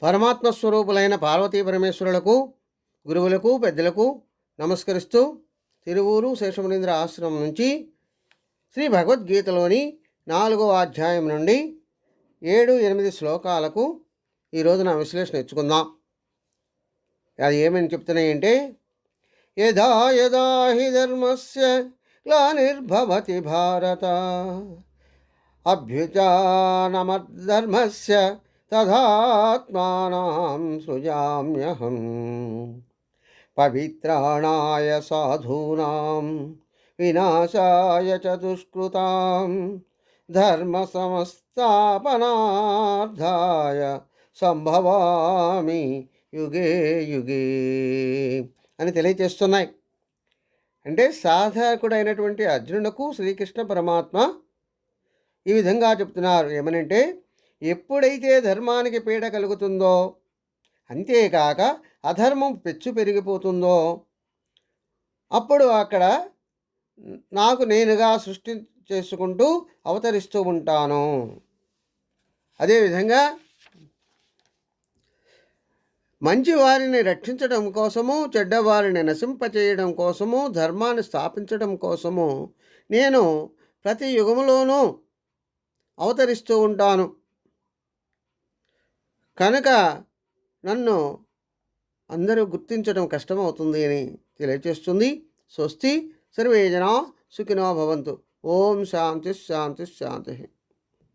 పరమాత్మ స్వరూపులైన పార్వతీ పరమేశ్వరులకు, గురువులకు, పెద్దలకు నమస్కరిస్తూ తిరువూరు శేషమునీంద్ర ఆశ్రమం నుంచి శ్రీ భగవద్గీతలోని 4వ అధ్యాయం నుండి 7-8 శ్లోకాలకు ఈ రోజున విశ్లేషణ ఇచ్చుకుందాం. అది ఏమని చెప్తున్నాయంటే, యదా యదా హి ధర్మస్య గ్లానిర్భవతి భారత అభ్యుత్థానమద్ధర్మస్య తదాత్మానం సృజామ్యహం పవిత్రాణాయ సాధూనాం వినాశాయ చ దుష్కృతాం ధర్మ సంస్థాపనార్థాయ సంభవామి యుగే యుగే అని తెలియచేస్తున్నాయి. అంటే సాధకుడైనటువంటి అర్జునులకు శ్రీకృష్ణ పరమాత్మ ఈ విధంగా చెప్తున్నారు. ఏమనంటే, ఎప్పుడైతే ధర్మానికి పీడ కలుగుతుందో, అంతేకాక అధర్మం పెచ్చు పెరిగిపోతుందో, అప్పుడు అక్కడ నాకు నేనుగా సృష్టి చేసుకుంటూ అవతరిస్తూ ఉంటాను. అదేవిధంగా మంచి వారిని రక్షించడం కోసము, చెడ్డవారిని నశింపచేయడం కోసము, ధర్మాన్ని స్థాపించడం కోసము నేను ప్రతి యుగములోనూ అవతరిస్తూ ఉంటాను. కనుక నన్ను అందరూ గుర్తించడం కష్టమవుతుంది అని తెలియచేస్తుంది. స్వస్తి సర్వే జనా సుఖినో భవంతు. ఓం శాంతి శాంతి శాంతి.